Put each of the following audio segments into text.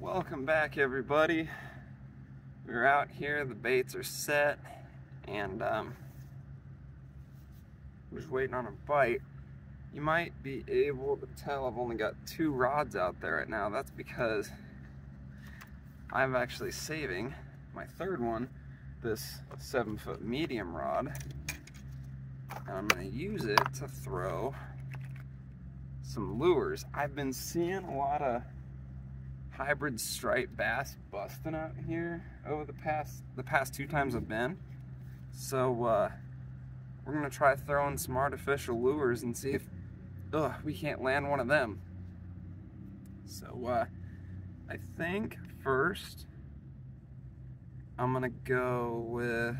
Welcome back, everybody. We're out here, the baits are set, and we're just waiting on a bite. You might be able to tell I've only got 2 rods out there right now. That's because I'm actually saving my 3rd one, this 7-foot medium rod, and I'm going to use it to throw some lures. I've been seeing a lot of hybrid striped bass busting out here over the past 2 times I've been. So we're gonna try throwing some artificial lures and see if we can't land one of them. So I think first I'm gonna go with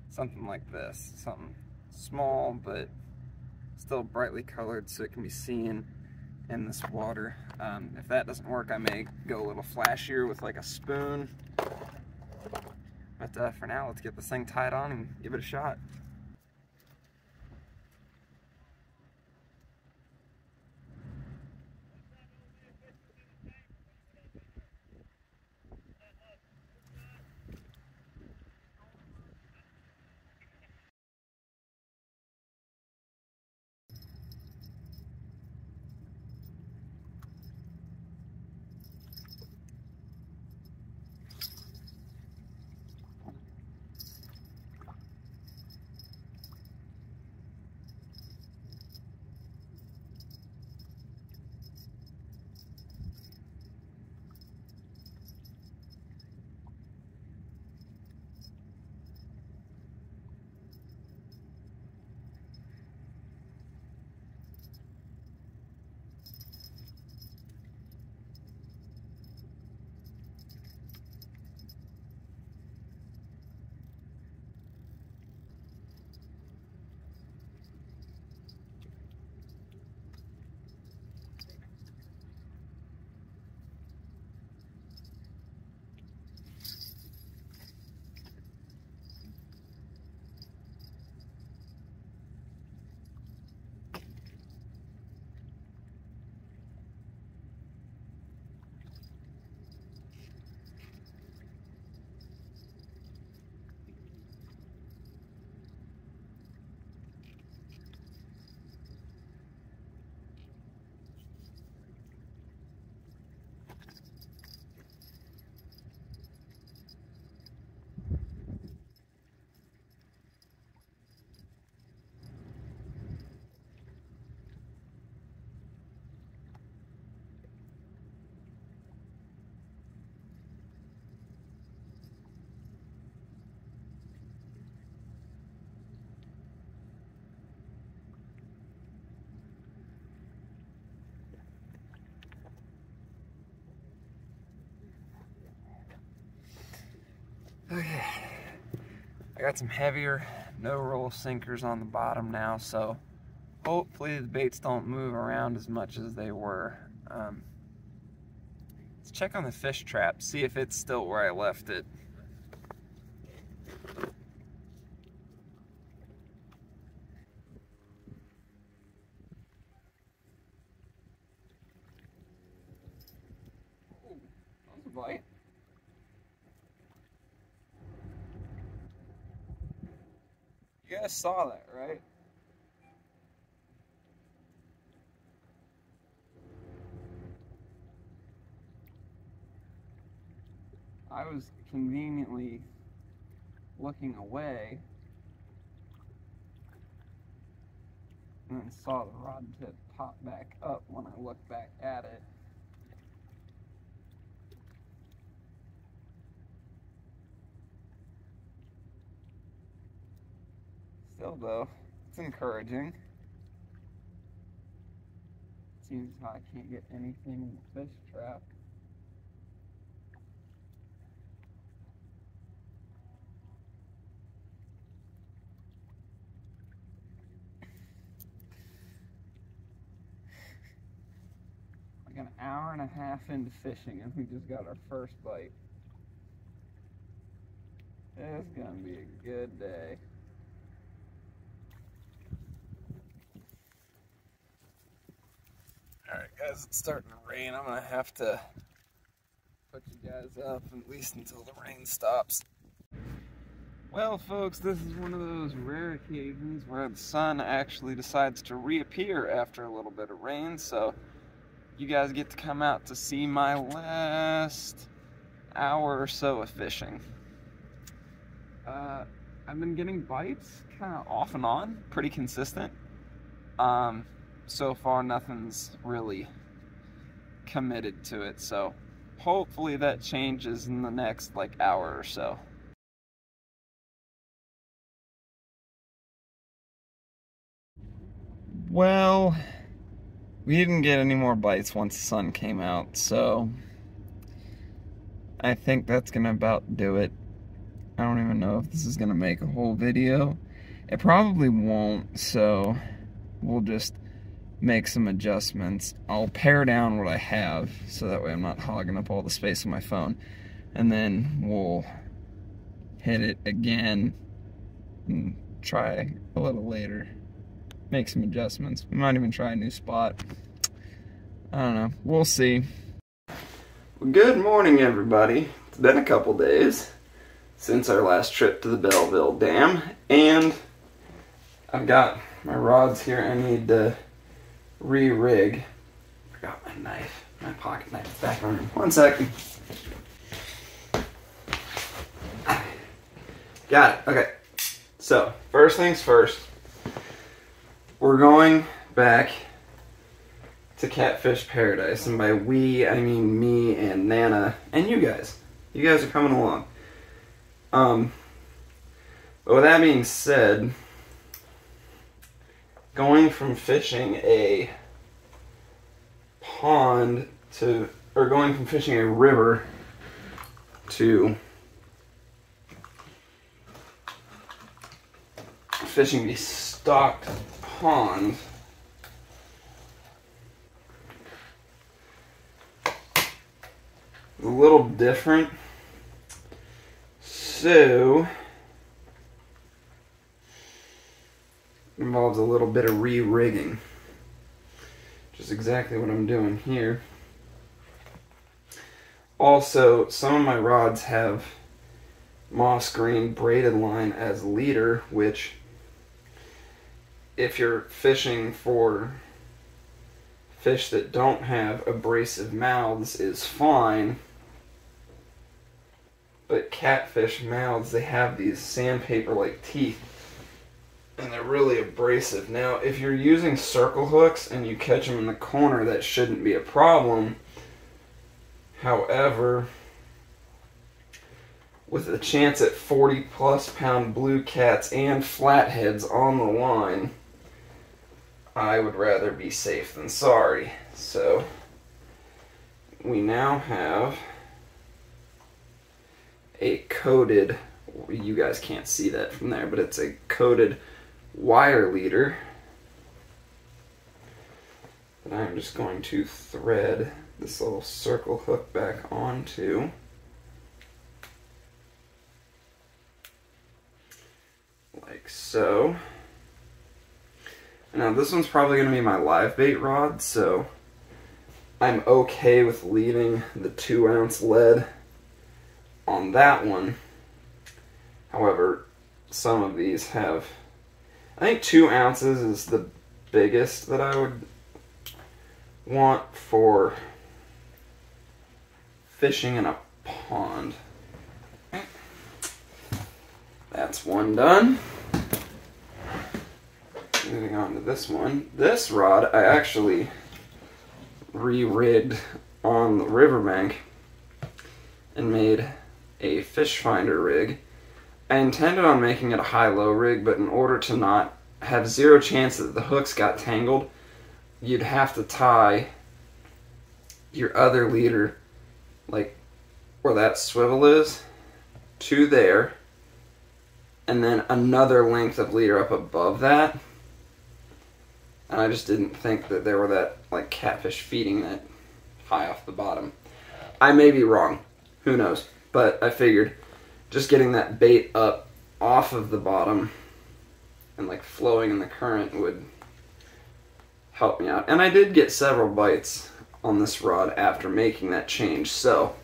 something like this, something small but still brightly colored so it can be seen in this water. If that doesn't work, I may go a little flashier with like a spoon. But for now, let's get this thing tied on and give it a shot. Okay, I got some heavier no-roll sinkers on the bottom now, so hopefully the baits don't move around as much as they were. Let's check on the fish trap, see if it's still where I left it. Oh, that was a bite. You guys saw that, right? I was conveniently looking away and then saw the rod tip pop back up when I looked back at it. Still though, it's encouraging. Seems how I can't get anything in the fish trap. Like an hour and a half into fishing and we just got our first bite. It's gonna be a good day. Alright guys, it's starting to rain. I'm gonna have to put you guys up at least until the rain stops. Well folks, this is one of those rare occasions where the sun actually decides to reappear after a little bit of rain, so you guys get to come out to see my last hour or so of fishing. I've been getting bites kind of off and on, pretty consistent. So far nothing's really committed to it, so hopefully that changes in the next like hour or so. Well, we didn't get any more bites once the sun came out, so I think that's gonna about do it. I don't even know if this is gonna make a whole video. It probably won't, so we'll just make some adjustments. I'll pare down what I have, so that way I'm not hogging up all the space on my phone. And then we'll hit it again and try a little later. Make some adjustments. We might even try a new spot. I don't know. We'll see. Well, good morning, everybody. It's been a couple days since our last trip to the Belleville Dam, and I've got my rods here I need to re-rig. Forgot my knife. My pocket knife is back on. 1 second. Got it. Okay. So, first things first. We're going back to Catfish Paradise, and by we, I mean me and Nana, and you guys. You guys are coming along. But with that being said, going from fishing a pond to, or going from fishing a river to fishing a stocked pond, a little different. So involves a little bit of re-rigging, which is exactly what I'm doing here. Also, some of my rods have moss green braided line as leader, which if you're fishing for fish that don't have abrasive mouths is fine, but catfish mouths, they have these sandpaper-like teeth, and they're really abrasive. Now, if you're using circle hooks and you catch them in the corner, that shouldn't be a problem. However, with a chance at 40+ pound blue cats and flatheads on the line, I would rather be safe than sorry. So we now have a coated, you guys can't see that from there, but it's a coated wire leader that I'm just going to thread this little circle hook back onto. Like so. Now this one's probably going to be my live bait rod, so I'm okay with leaving the 2-ounce lead on that one. However, some of these have, I think 2 ounces is the biggest that I would want for fishing in a pond. That's one done. Moving on to this one. This rod I actually re-rigged on the riverbank and made a fish finder rig. I intended on making it a high-low rig, but in order to not have zero chance that the hooks got tangled, you'd have to tie your other leader, like where that swivel is, to there, and then another length of leader up above that. And I just didn't think that there were that, like, catfish feeding that high off the bottom. I may be wrong. Who knows? But I figured just getting that bait up off of the bottom and, like, flowing in the current would help me out. And I did get several bites on this rod after making that change, so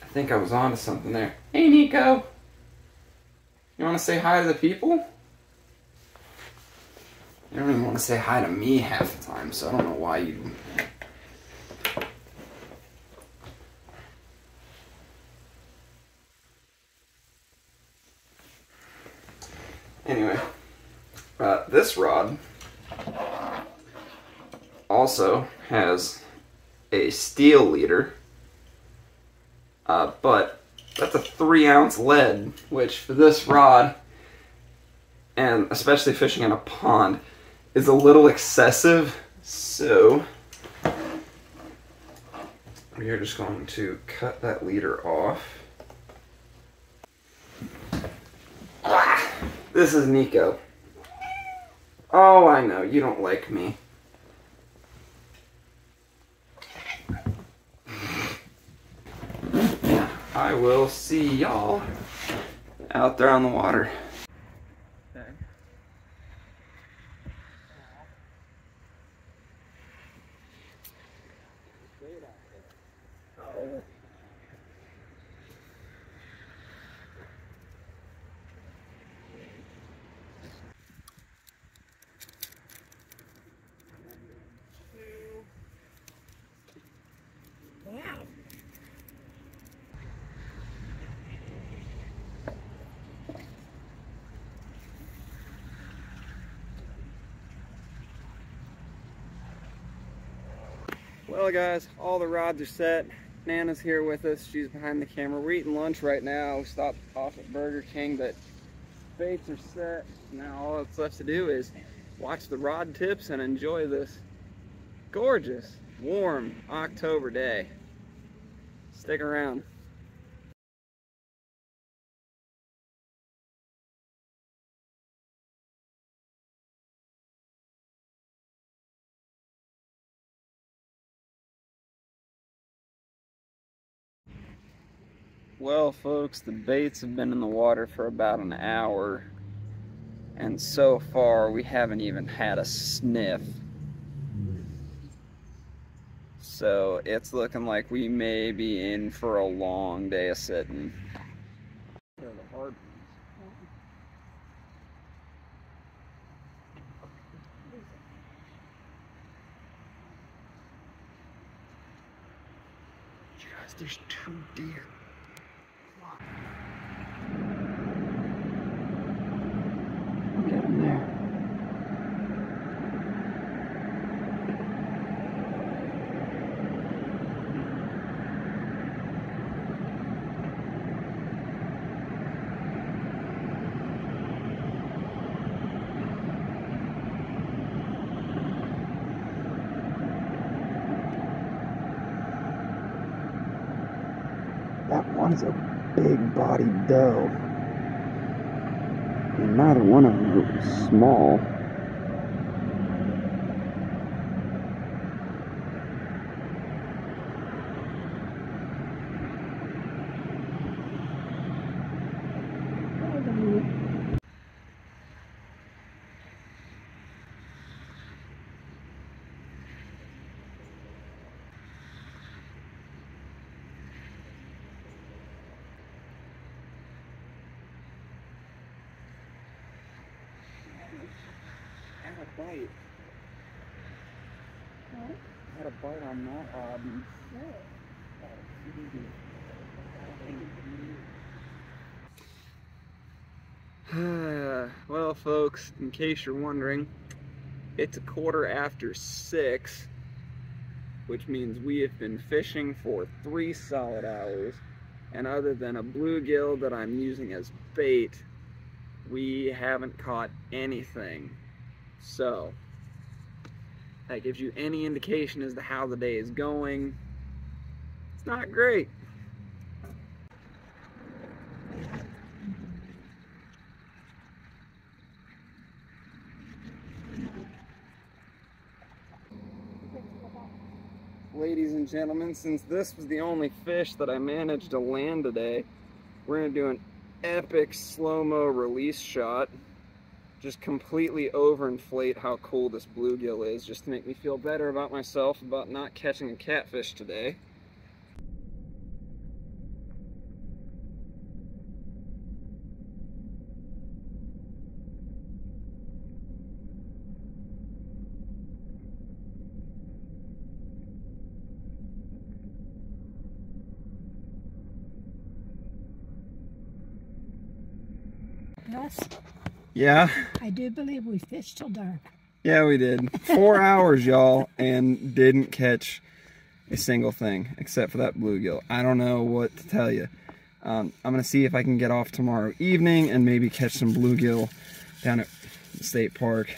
I think I was onto something there. Hey, Nico! You want to say hi to the people? You don't even want to say hi to me half the time, so I don't know why you... Anyway, this rod also has a steel leader, but that's a 3-ounce lead, which for this rod, and especially fishing in a pond, is a little excessive, so we are just going to cut that leader off. This is Nico. Oh, I know, you don't like me. I will see y'all out there on the water. Well guys, all the rods are set. Nana's here with us. She's behind the camera. We're eating lunch right now. We stopped off at Burger King, but baits are set. Now all that's left to do is watch the rod tips and enjoy this gorgeous, warm October day. Stick around. Well folks, the baits have been in the water for about an hour, and so far we haven't even had a sniff. So it's looking like we may be in for a long day of sitting. You guys, there's 2 deer. Get in there. That one's a big-bodied doe. And neither one of them is small. Bite. What? I had a bite on that Well folks, in case you're wondering, it's 6:15, which means we have been fishing for 3 solid hours, and other than a bluegill that I'm using as bait, we haven't caught anything. So, that gives you any indication as to how the day is going. It's not great. Ladies and gentlemen, since this was the only fish that I managed to land today, we're going to do an epic slow-mo release shot. just completely overinflate how cool this bluegill is, just to make me feel better about myself about not catching a catfish today. Gus, Yeah? I do believe we fished till dark. Yeah, we did. 4 hours, y'all, and didn't catch a single thing except for that bluegill. I don't know what to tell you. I'm going to see if I can get off tomorrow evening and maybe catch some bluegill down at the state park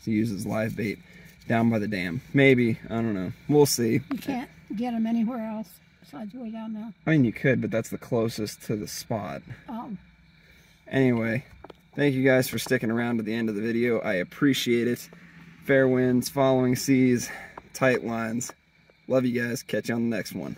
to use as live bait down by the dam. Maybe. I don't know. We'll see. You can't get them anywhere else besides way down there. I mean, you could, but that's the closest to the spot. Anyway, thank you guys for sticking around to the end of the video. I appreciate it. Fair winds, following seas, tight lines. Love you guys. Catch you on the next one.